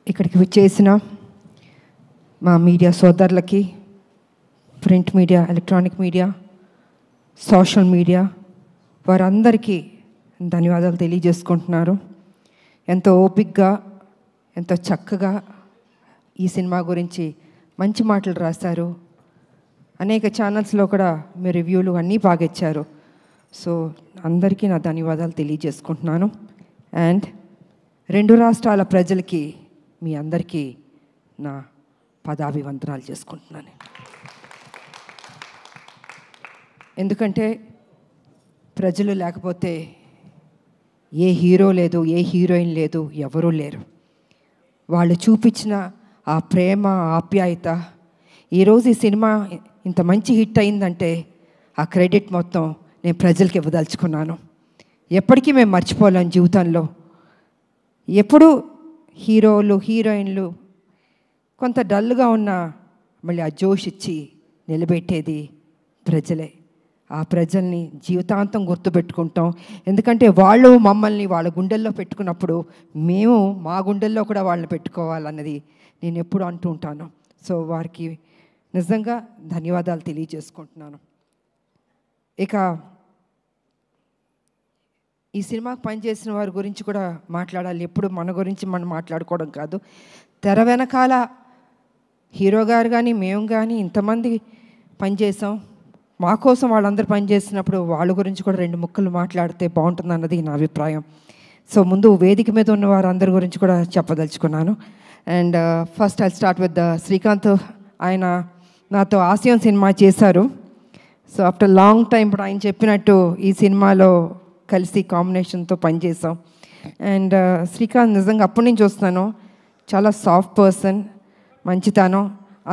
ఇక్కడికి విచ్చేసిన మా మీడియా సోదరులకి, print media, electronic media, social media వారందరికీ ధన్యవాదాలు తెలియజేసుకుంటున్నారు. ఎంతో ఓపికగా, ఎంతో చక్కగా ఈ సినిమా గురించి మంచి మాటలు రాశారు. అనేక ఛానల్స్లో కూడా మీ రివ్యూలు అన్నీ బాగా ఇచ్చారు. సో అందరికీ నా ధన్యవాదాలు తెలియజేసుకుంటున్నాను. అండ్ 2 రాష్ట్రాల ప్రజలకి మీ అందరికీ నా పదాభివందనాలు చేసుకుంటున్నాను. ఎందుకంటే ప్రజలు లేకపోతే ఏ హీరో లేదు, ఏ హీరోయిన్ లేదు, ఎవరూ లేరు. వాళ్ళు చూపించిన ఆ ప్రేమ, ఆప్యాయత, ఈరోజు ఈ సినిమా ఇంత మంచి హిట్ అయిందంటే ఆ క్రెడిట్ మొత్తం నేను ప్రజలకి ఇవ్వదలుచుకున్నాను. ఎప్పటికీ మేము మర్చిపోలేం జీవితంలో. ఎప్పుడు హీరోలు, హీరోయిన్లు కొంత డల్గా ఉన్నా మళ్ళీ ఆ జోష్ ఇచ్చి నిలబెట్టేది ప్రజలే. ఆ ప్రజల్ని జీవితాంతం గుర్తుపెట్టుకుంటాం. ఎందుకంటే వాళ్ళు మమ్మల్ని వాళ్ళ గుండెల్లో పెట్టుకున్నప్పుడు మేము మా గుండెల్లో కూడా వాళ్ళని పెట్టుకోవాలన్నది నేను ఎప్పుడు అంటూ ఉంటాను. సో వారికి నిజంగా ధన్యవాదాలు తెలియజేసుకుంటున్నాను. ఇక ఈ సినిమాకు పనిచేసిన వారి గురించి కూడా మాట్లాడాలి. ఎప్పుడు మన గురించి మనం మాట్లాడుకోవడం కాదు. తెర వెనకాల హీరో గారు కానీ మేము కానీ ఇంతమంది పనిచేసాం. మా కోసం వాళ్ళందరూ పనిచేసినప్పుడు వాళ్ళ గురించి కూడా 2 ముక్కలు మాట్లాడితే బాగుంటుందన్నది నా అభిప్రాయం. సో ముందు వేదిక మీద ఉన్న వారందరి గురించి కూడా చెప్పదలుచుకున్నాను. And first I start with Srikanth. ఆయన నాతో ఆసియం సినిమా చేశారు. సో ఆఫ్టర్ లాంగ్ టైం ఇప్పుడు ఆయన చెప్పినట్టు ఈ సినిమాలో కలిసి కాంబినేషన్తో పనిచేసాం. అండ్ శ్రీకాంత్ నిజంగా అప్పటి నుంచి చూస్తున్నాను. చాలా సాఫ్ట్ పర్సన్, మంచితనం,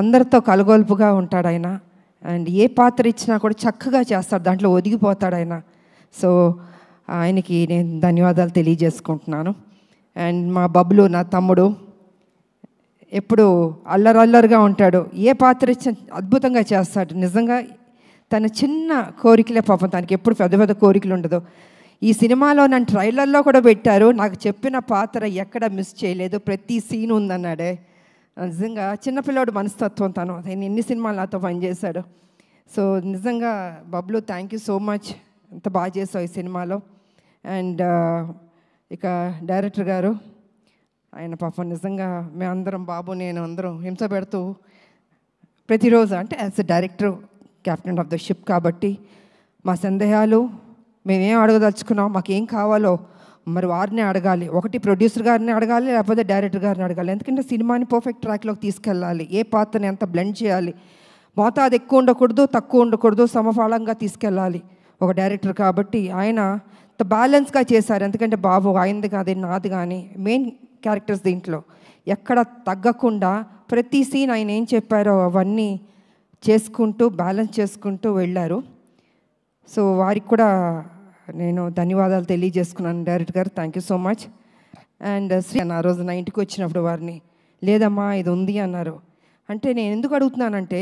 అందరితో కలగొల్పుగా ఉంటాడు ఆయన. అండ్ ఏ పాత్ర ఇచ్చినా కూడా చక్కగా చేస్తాడు, దాంట్లో ఒదిగిపోతాడు ఆయన. సో ఆయనకి నేను ధన్యవాదాలు తెలియజేసుకుంటున్నాను. అండ్ మా బబ్లు, నా తమ్ముడు, ఎప్పుడు అల్లరల్లరిగా ఉంటాడు. ఏ పాత్ర ఇచ్చినా అద్భుతంగా చేస్తాడు. నిజంగా తన చిన్న కోరికలే పాపం, తనకి ఎప్పుడు పెద్ద పెద్ద కోరికలు ఉండదు. ఈ సినిమాలో నన్ను ట్రైలర్లో కూడా పెట్టారు. నాకు చెప్పిన పాత్ర ఎక్కడ మిస్ చేయలేదు, ప్రతి సీన్ ఉందన్నాడే. నిజంగా చిన్నపిల్లాడు మనస్తత్వం తను. నేను ఎన్ని సినిమాలు నాతో పనిచేశాడు. సో నిజంగా Bablu, thank you so much, ఎంత బాగా చేసావు ఈ సినిమాలో. అండ్ ఇక డైరెక్టర్ గారు, ఆయన పాపం నిజంగా మేమందరం, బాబు నేను అందరం హింస పెడుతూ ప్రతిరోజు, అంటే as a director, captain of the ship కాబట్టి మా సందేహాలు మేమేం అడగదలుచుకున్నాం, మాకేం కావాలో మరి వారిని అడగాలి. ఒకటి ప్రొడ్యూసర్ గారిని అడగాలి, లేకపోతే డైరెక్టర్ గారిని అడగాలి. ఎందుకంటే సినిమాని పర్ఫెక్ట్ ట్రాక్లోకి తీసుకెళ్ళాలి. ఏ పాత్రని ఎంత బ్లెండ్ చేయాలి, మోతాదు ఎక్కువ ఉండకూడదు, తక్కువ ఉండకూడదు, సమఫలంగా తీసుకెళ్ళాలి ఒక డైరెక్టర్. కాబట్టి ఆయన బ్యాలెన్స్గా చేశారు. ఎందుకంటే బాబు ఆయనది కాదు, నాది కానీ మెయిన్ క్యారెక్టర్స్ దీంట్లో ఎక్కడ తగ్గకుండా ప్రతి సీన్ ఆయన ఏం చెప్పారో అవన్నీ చేసుకుంటూ బ్యాలెన్స్ చేసుకుంటూ వెళ్ళారు. సో వారికి కూడా నేను ధన్యవాదాలు తెలియజేసుకున్నాను. డైరెక్టర్ గారు, thank you so much. And ఆ రోజు నా ఇంటికి వచ్చినప్పుడు వారిని, లేదమ్మా ఇది ఉంది అన్నారు. అంటే నేను ఎందుకు అడుగుతున్నానంటే,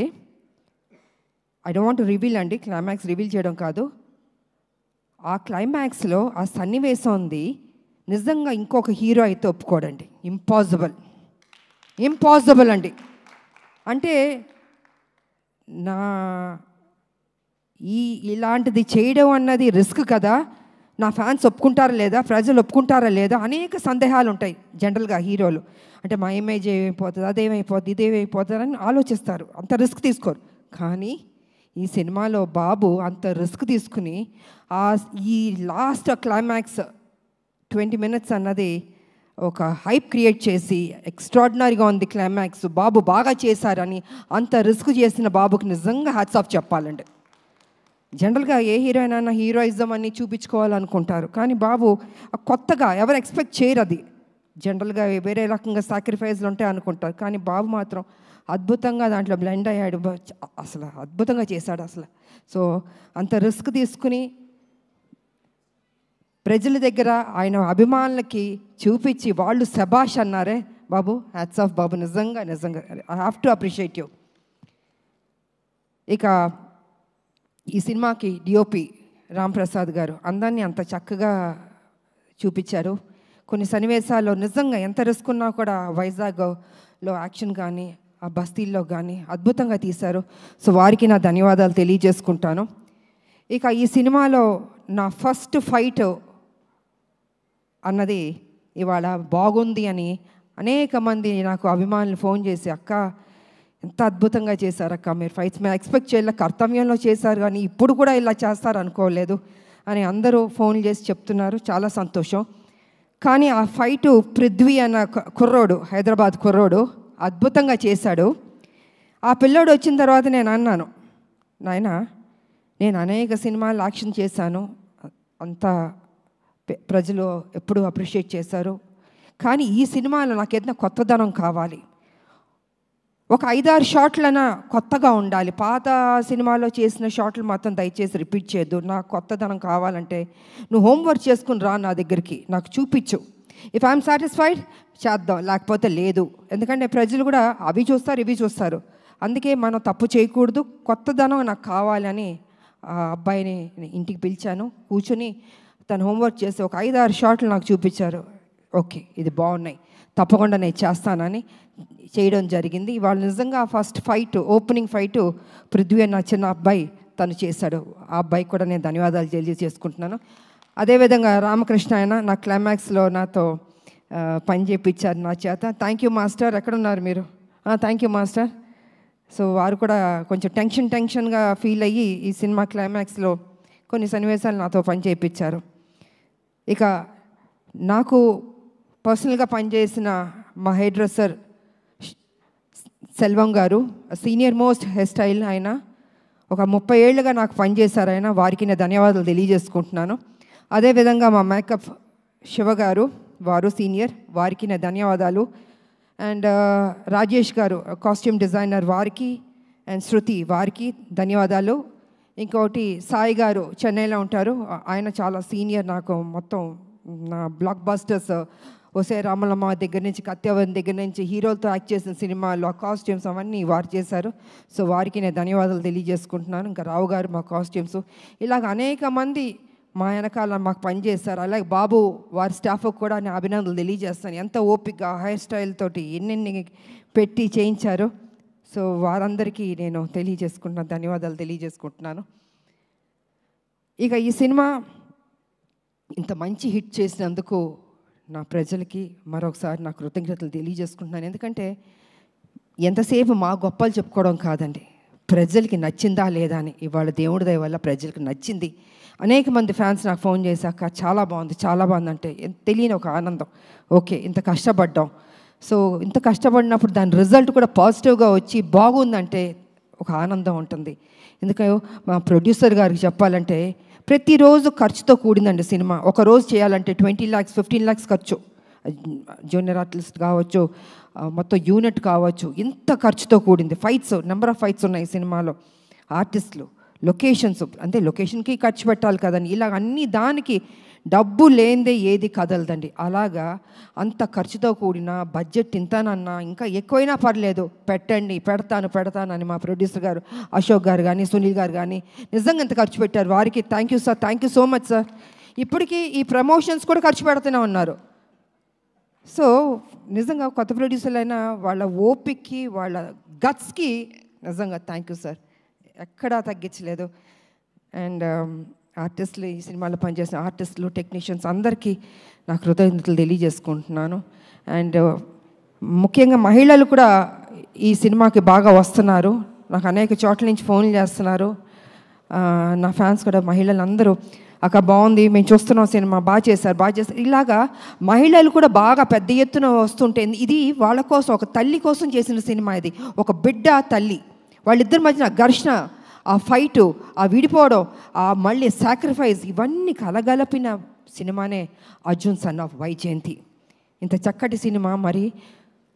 I don't want to reveal అండి, క్లైమాక్స్ రివీల్ చేయడం కాదు. ఆ క్లైమాక్స్లో ఆ సన్నివేశం ఉంది, నిజంగా ఇంకొక హీరో అయితే ఒప్పుకోడండి. ఇంపాసిబుల్ అండి. అంటే ఇలాంటిది చేయడం అన్నది రిస్క్ కదా. నా ఫ్యాన్స్ ఒప్పుకుంటారా లేదా, ప్రజలు ఒప్పుకుంటారా లేదా, అనేక సందేహాలు ఉంటాయి జనరల్గా హీరోలు. అంటే మా ఇమేజ్ ఏమైపోతుంది, అదేమైపోతుంది, ఇదేమైపోతుంది అని ఆలోచిస్తారు, అంత రిస్క్ తీసుకోరు. కానీ ఈ సినిమాలో బాబు అంత రిస్క్ తీసుకుని ఈ లాస్ట్ క్లైమాక్స్ 20 minutes అన్నది ఒక హైప్ క్రియేట్ చేసి ఎక్స్ట్రాడినరీగా ఉంది క్లైమాక్స్, బాబు బాగా చేశారని అంత రిస్క్ చేసిన బాబుకి నిజంగా హ్యాట్స్ ఆఫ్ చెప్పాలండి. జనరల్గా ఏ హీరోయిన్ అయినా హీరోయిజం అని చూపించుకోవాలనుకుంటారు, కానీ బాబు కొత్తగా ఎవరు ఎక్స్పెక్ట్ చేయరు. అది జనరల్గా వేరే రకంగా సాక్రిఫైస్లు ఉంటాయి అనుకుంటారు, కానీ బాబు మాత్రం అద్భుతంగా దాంట్లో బ్లెండ్ అయ్యాడు. అసలు అద్భుతంగా చేశాడు అసలు. సో అంత రిస్క్ తీసుకుని ప్రజల దగ్గర ఆయన అభిమానులకి చూపించి వాళ్ళు శబాష్ అన్నారే బాబు, హ్యాట్స్ ఆఫ్ బాబు, నిజంగా నిజంగా I have to appreciate you. ఇక ఈ సినిమాకి డిఓపి రాంప్రసాద్ గారు అందాన్ని అంత చక్కగా చూపించారు. కొన్ని సన్నివేశాల్లో నిజంగా ఎంత రిస్క్ ఉన్నా కూడా వైజాగ్లో యాక్షన్ కానీ ఆ బస్తీల్లో కానీ అద్భుతంగా తీశారు. సో వారికి నా ధన్యవాదాలు తెలియజేసుకుంటాను. ఇక ఈ సినిమాలో నా ఫస్ట్ ఫైట్ అన్నది ఇవాళ బాగుంది అని అనేక మంది నాకు అభిమానులు ఫోన్ చేసి, అక్క ఎంత అద్భుతంగా చేశారు అక్క మీరు ఫైట్స్, మేము ఎక్స్పెక్ట్ చేయలే, కర్తవ్యంలో చేశారు కానీ ఇప్పుడు కూడా ఇలా చేస్తారు అనుకోలేదు అని అందరూ ఫోన్లు చేసి చెప్తున్నారు. చాలా సంతోషం. కానీ ఆ ఫైటు పృథ్వీ అన్న కుర్రోడు, హైదరాబాద్ కుర్రోడు అద్భుతంగా చేశాడు. ఆ పిల్లోడు వచ్చిన తర్వాత నేను అన్నాను, నాయనా నేను అనేక సినిమాలు యాక్షన్ చేశాను, అంతా ప్రజలు ఎప్పుడూ అప్రిషియేట్ చేశారు, కానీ ఈ సినిమాలో నాకు ఏదైనా కొత్తదనం కావాలి, ఒక 5-6 షాట్లైనా కొత్తగా ఉండాలి, పాత సినిమాలో చేసిన షాట్లు మాత్రం దయచేసి రిపీట్ చేయొద్దు, నాకు కొత్తదనం కావాలంటే నువ్వు హోంవర్క్ చేసుకుని రా నా దగ్గరికి, నాకు చూపించు, ఇఫ్ ఐఎమ్ సాటిస్ఫైడ్ చేద్దాం, లేకపోతే లేదు. ఎందుకంటే ప్రజలు కూడా అవి చూస్తారు ఇవి చూస్తారు, అందుకే మనం తప్పు చేయకూడదు, కొత్తదనం నాకు కావాలని ఆ అబ్బాయిని ఇంటికి పిలిచాను. కూర్చొని తను హోంవర్క్ చేసి ఒక 5-6 షాట్లు నాకు చూపించారు. ఓకే ఇది బాగున్నాయి, తప్పకుండా నేను చేస్తానని చేయడం జరిగింది. ఇవాళ నిజంగా first fight, opening fight Prithvi అన్న చిన్న అబ్బాయి తను చేశాడు. ఆ అబ్బాయికి కూడా నేను ధన్యవాదాలు తెలియజేసుకుంటున్నాను. అదేవిధంగా రామకృష్ణ ఆయన నా క్లైమాక్స్లో నాతో పని చేయించారు నా చేత. థ్యాంక్ యూ మాస్టర్, ఎక్కడున్నారు మీరు? Thank you master. సో వారు కూడా కొంచెం టెన్షన్గా ఫీల్ అయ్యి ఈ సినిమా క్లైమాక్స్లో కొన్ని సన్నివేశాలు నాతో పని చేయించారు. ఇక నాకు పర్సనల్గా పనిచేసిన మా హెయిర్ డ్రెస్సర్ సెల్వం గారు, సీనియర్ మోస్ట్ హెయిర్ స్టైల్, ఆయన ఒక 30 ఏళ్ళుగా నాకు పనిచేశారు. ఆయన వారికి నేను ధన్యవాదాలు తెలియజేసుకుంటున్నాను. అదేవిధంగా మా మేకప్ శివ గారు, వారు సీనియర్, వారికి నేను ధన్యవాదాలు. అండ్ రాజేష్ గారు కాస్ట్యూమ్ డిజైనర్, వారికి, అండ్ శృతి వారికి ధన్యవాదాలు. ఇంకోటి సాయి గారు చెన్నైలో ఉంటారు, ఆయన చాలా సీనియర్, నాకు మొత్తం నా బ్లాక్ బస్టర్స్ ఒసే రామలమ్మ దగ్గర నుంచి, కత్యవన్ దగ్గర నుంచి, హీరోలతో యాక్ట్ చేసిన సినిమాల్లో కాస్ట్యూమ్స్ అవన్నీ వారు చేశారు. సో వారికి నేను ధన్యవాదాలు తెలియజేసుకుంటున్నాను. ఇంకా రావు గారు మా కాస్ట్యూమ్స్, ఇలాగ అనేక మంది మా వెనకాల మాకు పనిచేస్తారు. అలాగే బాబు వారి స్టాఫ్కి కూడా నేను అభినందనలు తెలియజేస్తాను. ఎంత ఓపిక హెయిర్ స్టైల్ తోటి ఎన్నెన్ని పెట్టి చేయించారు. సో వారందరికీ నేను తెలియజేసుకుంటున్నాను, ధన్యవాదాలు తెలియజేసుకుంటున్నాను. ఇక ఈ సినిమా ఇంత మంచి హిట్ చేసినందుకు నా ప్రజలకి మరొకసారి నా కృతజ్ఞతలు తెలియజేసుకుంటున్నాను. ఎందుకంటే ఎంతసేపు మా గొప్పలు చెప్పుకోవడం కాదండి, ప్రజలకి నచ్చిందా లేదా అని. ఇవాళ దేవుడి దయ వల్ల ప్రజలకు నచ్చింది. అనేక మంది ఫ్యాన్స్ నాకు ఫోన్ చేశాక చాలా బాగుంది చాలా బాగుంది అంటే తెలియని ఒక ఆనందం. ఓకే ఇంత కష్టపడ్డాం, సో ఇంత కష్టపడినప్పుడు దాని రిజల్ట్ కూడా పాజిటివ్గా వచ్చి బాగుందంటే ఒక ఆనందం ఉంటుంది. ఎందుకంటే మా ప్రొడ్యూసర్ గారికి చెప్పాలంటే ప్రతిరోజు ఖర్చుతో కూడిందండి సినిమా. ఒక రోజు చేయాలంటే 20 lakhs 15 lakhs ఖర్చు, జూనియర్ ఆర్టిస్ట్ కావచ్చు, మొత్తం యూనిట్ కావచ్చు, ఇంత ఖర్చుతో కూడింది. ఫైట్స్, నెంబర్ ఆఫ్ ఫైట్స్ ఉన్నాయి సినిమాలో, ఆర్టిస్టులు, లొకేషన్స్, అంటే లొకేషన్కి ఖర్చు పెట్టాలి కదండి. ఇలా అన్ని దానికి డబ్బు లేనిదే ఏది కదలదండి. అలాగా అంత ఖర్చుతో కూడిన బడ్జెట్ ఇంతనన్నా ఇంకా ఎక్కువైనా పర్లేదు పెట్టండి, పెడతాను అని మా ప్రొడ్యూసర్ గారు అశోక్ గారు కానీ సునీల్ గారు కానీ నిజంగా ఎంత ఖర్చు పెట్టారు. వారికి thank you sir, thank you so much sir. ఇప్పటికీ ఈ ప్రమోషన్స్ కూడా ఖర్చు పెడుతూనే ఉన్నారు. సో నిజంగా కొత్త ప్రొడ్యూసర్లు అయినా వాళ్ళ ఓపిక్కి వాళ్ళ గట్స్కి నిజంగా థ్యాంక్ యూ సార్, ఎక్కడా తగ్గించలేదు. అండ్ ఆర్టిస్టులు, ఈ సినిమాలో పనిచేసిన ఆర్టిస్టులు, టెక్నీషియన్స్ అందరికీ నా కృతజ్ఞతలు తెలియజేసుకుంటున్నాను. అండ్ ముఖ్యంగా మహిళలు కూడా ఈ సినిమాకి బాగా వస్తున్నారు. నాకు అనేక చోట్ల నుంచి ఫోన్లు చేస్తున్నారు. నా ఫ్యాన్స్ కూడా మహిళలు అందరూ అక్క బాగుంది, మేము చూస్తున్నాం సినిమా, బాగా చేశారు. ఇలాగా మహిళలు కూడా బాగా పెద్ద ఎత్తున వస్తుంటే ఇది వాళ్ళ కోసం, ఒక తల్లి కోసం చేసిన సినిమా ఇది. ఒక బిడ్డ తల్లి వాళ్ళిద్దరి మధ్యన ఘర్షణ, ఆ ఫైటు, ఆ విడిపోవడం, ఆ మళ్ళీ సాక్రిఫైస్, ఇవన్నీ కలగలిపిన సినిమానే అర్జున్ సన్ ఆఫ్ వైజయంతి. ఇంత చక్కటి సినిమా మరి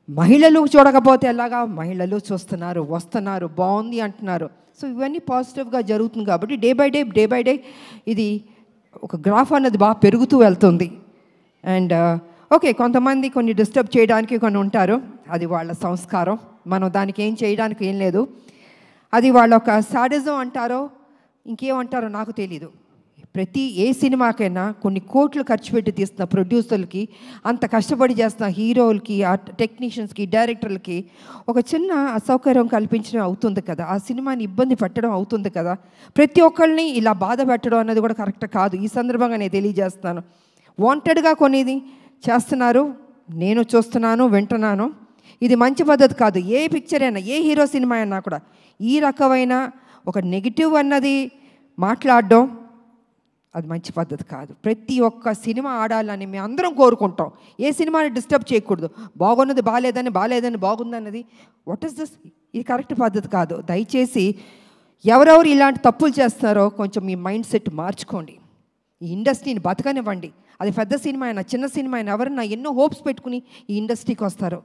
మహిళలు చూడకపోతే ఎలాగా, మహిళలు చూస్తున్నారు, వస్తున్నారు, బాగుంది అంటున్నారు. సో ఇవన్నీ పాజిటివ్గా జరుగుతుంది కాబట్టి డే బై డే ఇది ఒక గ్రాఫ్ అన్నది బాగా పెరుగుతూ వెళ్తుంది. అండ్ ఓకే కొంతమంది కొన్ని డిస్టర్బ్ చేయడానికి కొన్ని ఉంటారు, అది వాళ్ళ సంస్కారం, మనం దానికి ఏం చేయడానికి ఏం లేదు. అది వాళ్ళ ఒక సాడిజం అంటారో ఇంకేమంటారో నాకు తెలీదు. ఏ సినిమాకైనా కొన్ని కోట్లు ఖర్చు పెట్టి తీస్తున్న ప్రొడ్యూసర్లకి, అంత కష్టపడి చేస్తున్న హీరోలకి, ఆ టెక్నీషియన్స్కి, డైరెక్టర్లకి ఒక చిన్న అసౌకర్యం కల్పించడం అవుతుంది కదా, ఆ సినిమాని ఇబ్బంది పెట్టడం అవుతుంది కదా. ప్రతి ఒక్కళ్ళని ఇలా బాధ పెట్టడం అన్నది కూడా కరెక్ట్ కాదు. ఈ సందర్భంగా నేను తెలియజేస్తాను. వాంటెడ్గా కొనేది చేస్తున్నారు, నేను చూస్తున్నాను, వింటున్నాను. ఇది మంచి పద్ధతి కాదు. ఏ పిక్చర్ అయినా, ఏ హీరో సినిమా అయినా కూడా ఈ రకమైన ఒక నెగిటివ్ అన్నది మాట్లాడడం అది మంచి పద్ధతి కాదు. ప్రతి ఒక్క సినిమా ఆడాలని మేము అందరం కోరుకుంటాం. ఏ సినిమాని డిస్టర్బ్ చేయకూడదు. బాగున్నది బాగాలేదని బాగుందన్నది వాట్ ఈస్ దిస్? ఇది కరెక్ట్ పద్ధతి కాదు. దయచేసి ఎవరెవరు ఇలాంటి తప్పులు చేస్తున్నారో కొంచెం మీ మైండ్ సెట్ మార్చుకోండి. ఈ ఇండస్ట్రీని బతకనివ్వండి. అది పెద్ద సినిమా అయినా చిన్న సినిమా అయినా ఎవరన్నా ఎన్నో హోప్స్ పెట్టుకుని ఈ ఇండస్ట్రీకి వస్తారో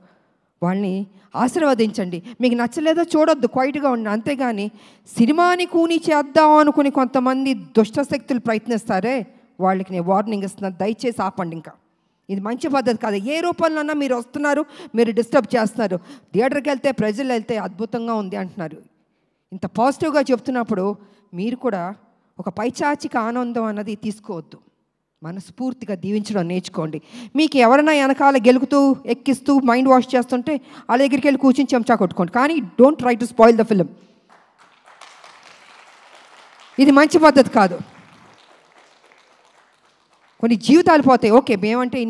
వాళ్ళని ఆశీర్వదించండి. మీకు నచ్చలేదో చూడొద్దు, క్వైట్గా ఉండండి. అంతేగాని సినిమాని కూని చేద్దాం అనుకుని కొంతమంది దుష్టశక్తులు ప్రయత్నిస్తారే వాళ్ళకి నేను వార్నింగ్ ఇస్తున్నాను. దయచేసి ఆపండి. ఇంకా ఇది మంచి పద్ధతి కాదు. ఏ రూపంలోనా మీరు వస్తున్నారు, మీరు డిస్టర్బ్ చేస్తున్నారు. థియేటర్కి వెళ్తే ప్రజలు వెళ్తే అద్భుతంగా ఉంది అంటున్నారు. ఇంత పాజిటివ్గా చెప్తున్నప్పుడు మీరు కూడా ఒక పైచాచిక ఆనందం అన్నది తీసుకోవద్దు. మనస్ఫూర్తిగా దీవించడం నేర్చుకోండి. మీకు ఎవరైనా వెనకాల గెలుకుతూ ఎక్కిస్తూ మైండ్ వాష్ చేస్తుంటే వాళ్ళ దగ్గరికి వెళ్ళి కూర్చొని చెంచా కొట్టుకోండి. కానీ don't try to spoil the film. ఇది మంచి పద్ధతి కాదు. కొన్ని జీవితాలు పోతాయి. ఓకే, మేమంటే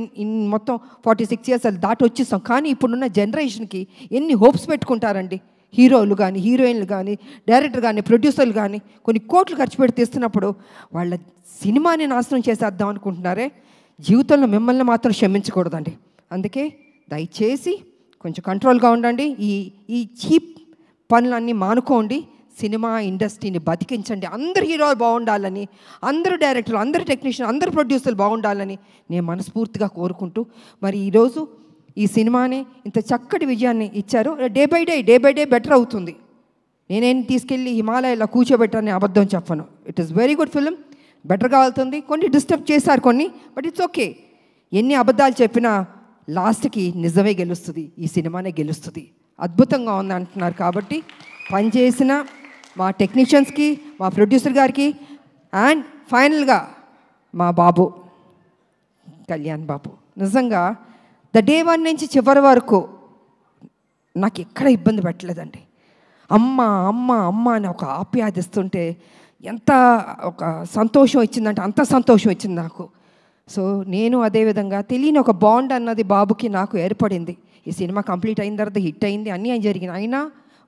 మొత్తం 46 years దాటి వచ్చేస్తాం. కానీ ఇప్పుడున్న జనరేషన్కి ఎన్ని హోప్స్ పెట్టుకుంటారండి. హీరోలు కానీ, హీరోయిన్లు కానీ, డైరెక్టర్ కానీ, ప్రొడ్యూసర్లు కానీ కొన్ని కోట్లు ఖర్చు పెట్టి తీస్తున్నప్పుడు వాళ్ళ సినిమాని నాశనం చేసేద్దాం అనుకుంటున్నారే. జీవితంలో మిమ్మల్ని మాత్రం క్షమించకూడదండి. అందుకే దయచేసి కొంచెం కంట్రోల్గా ఉండండి. ఈ చీప్ పనులన్నీ మానుకోండి. సినిమా ఇండస్ట్రీని బతికించండి. అందరు హీరోలు బాగుండాలని, అందరు డైరెక్టర్లు, అందరు టెక్నీషియన్, అందరు ప్రొడ్యూసర్లు బాగుండాలని నేను మనస్ఫూర్తిగా కోరుకుంటూ, మరి ఈరోజు ఈ సినిమాని ఇంత చక్కటి విజయాన్ని ఇచ్చారు. డే బై డే బెటర్ అవుతుంది. నేనేం తీసుకెళ్ళి హిమాలయాలో కూర్చోబెట్టాలని అబద్ధం చెప్పను. It is very good film, బెటర్గా వెళ్తుంది. కొన్ని డిస్టర్బ్ చేశారు కొన్ని, బట్ ఇట్స్ ఓకే. ఎన్ని అబద్ధాలు చెప్పినా లాస్ట్కి నిజమే గెలుస్తుంది, ఈ సినిమానే గెలుస్తుంది. అద్భుతంగా ఉంది అంటున్నారు. కాబట్టి పనిచేసిన మా టెక్నీషియన్స్కి, మా ప్రొడ్యూసర్ గారికి, అండ్ ఫైనల్గా మా బాబు కళ్యాణ్ బాబు, నిజంగా డే 1 నుంచి చివరి వరకు నాకు ఎక్కడ ఇబ్బంది పెట్టలేదండి. అమ్మ అమ్మ అమ్మ అని ఒక ఆప్యాదిస్తుంటే ఎంత ఒక సంతోషం ఇచ్చిందంటే అంత సంతోషం ఇచ్చింది నాకు. సో నేను అదేవిధంగా తెలియని ఒక బాండ్ అన్నది బాబుకి నాకు ఏర్పడింది. ఈ సినిమా కంప్లీట్ అయిన తర్వాత హిట్ అయింది, అన్నీ జరిగినాయి. అయినా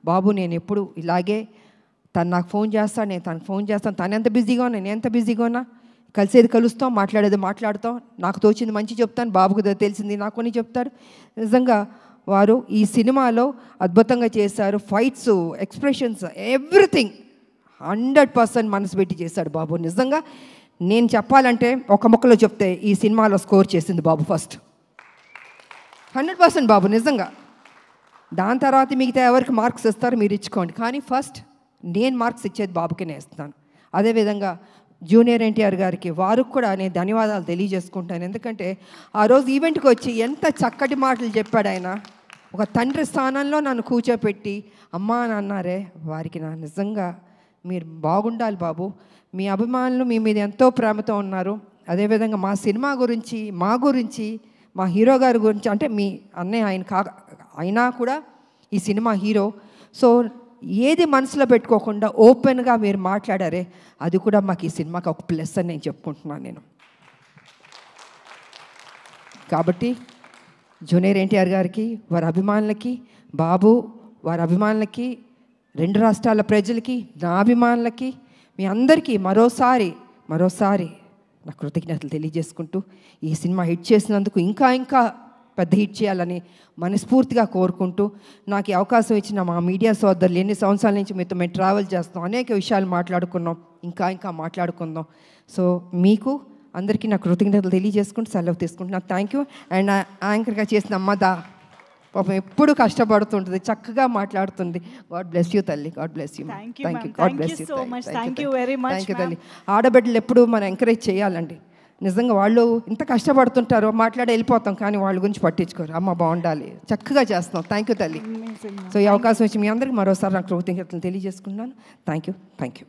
బాబు నేను ఎప్పుడు ఇలాగే, తను నాకు ఫోన్ చేస్తాను, నేను తనకు ఫోన్ చేస్తాను. తను ఎంత బిజీగా ఉన్నా, నేను ఎంత బిజీగా ఉన్నా, కలిసేది కలుస్తాం, మాట్లాడేది మాట్లాడతాం. నాకు తోచింది మంచి చెప్తాను, బాబుకు తెలిసింది నాకు కొన్ని చెప్తాడు. నిజంగా వారు ఈ సినిమాలో అద్భుతంగా చేశారు. ఫైట్స్, ఎక్స్ప్రెషన్స్, ఎవ్రీథింగ్ 100% మనసు పెట్టి చేశాడు బాబు. నిజంగా నేను చెప్పాలంటే ఒక ముక్కలో చెప్తే ఈ సినిమాలో స్కోర్ చేసింది బాబు ఫస్ట్. 100% బాబు నిజంగా. దాని తర్వాత మిగతా ఎవరికి మార్క్స్ ఇస్తారో మీరు ఇచ్చుకోండి, కానీ ఫస్ట్ నేను మార్క్స్ ఇచ్చేది బాబుకి నేను ఇస్తాను. అదేవిధంగా జూనియర్ ఎన్టీఆర్ గారికి, వారికి కూడా నేను ధన్యవాదాలు తెలియజేసుకుంటాను. ఎందుకంటే ఆ రోజు ఈవెంట్కి వచ్చి ఎంత చక్కటి మాటలు చెప్పాడు ఆయన. ఒక తండ్రి స్థానంలో నన్ను కూర్చోపెట్టి అమ్మా అని అన్నారే, వారికి నా నిజంగా మీరు బాగుండాలి బాబు. మీ అభిమానులు మీ మీద ఎంతో ప్రేమతో ఉన్నారు. అదేవిధంగా మా సినిమా గురించి, మా గురించి, మా హీరో గారి గురించి, అంటే మీ అన్నయ్య ఆయన అయినా కూడా ఈ సినిమా హీరో. సో ఏది మనసులో పెట్టుకోకుండా ఓపెన్గా మీరు మాట్లాడారే, అది కూడా మాకు ఈ సినిమాకి ఒక ప్లస్ అని నేను చెప్పుకుంటున్నాను నేను. కాబట్టి జూనియర్ ఎన్టీఆర్ గారికి, వారి అభిమానులకి, బాబు వారి అభిమానులకి, 2 రాష్ట్రాల ప్రజలకి, నా అభిమానులకి, మీ అందరికీ మరోసారి నా కృతజ్ఞతలు తెలియజేసుకుంటూ, ఈ సినిమా హిట్ చేసినందుకు ఇంకా పెద్ద హిట్ చేయాలని మనస్ఫూర్తిగా కోరుకుంటూ, నాకు ఈ అవకాశం ఇచ్చిన మా మీడియా సోదరులు, ఎన్ని సంవత్సరాల నుంచి మీతో మేము ట్రావెల్ చేస్తాం, అనేక విషయాలు మాట్లాడుకున్నాం, ఇంకా మాట్లాడుకుందాం. సో మీకు అందరికీ నా కృతజ్ఞతలు తెలియజేసుకుంటూ సెలవు తీసుకుంటున్నాను. Thank you. అండ్ యాంకర్గా చేసిన అమ్మదా పాపం ఎప్పుడు కష్టపడుతుంటుంది, చక్కగా మాట్లాడుతుంది. గాడ్ బ్లెస్ యూ తల్లి, God bless you. Thank you, God bless you. Thank you తల్లి. ఆడబిడ్డలు ఎప్పుడు మనం ఎంకరేజ్ చేయాలండి. నిజంగా వాళ్ళు ఇంత కష్టపడుతుంటారో మాట్లాడి వెళ్ళిపోతాం, కానీ వాళ్ళ గురించి పట్టించుకోరు. అమ్మ బాగుండాలి, చక్కగా చేస్తున్నాం. థ్యాంక్ యూ తల్లి. సో ఈ అవకాశం వచ్చి మీ అందరికీ మరోసారి నాకు కృతజ్ఞతలు తెలియజేసుకున్నాను. Thank you.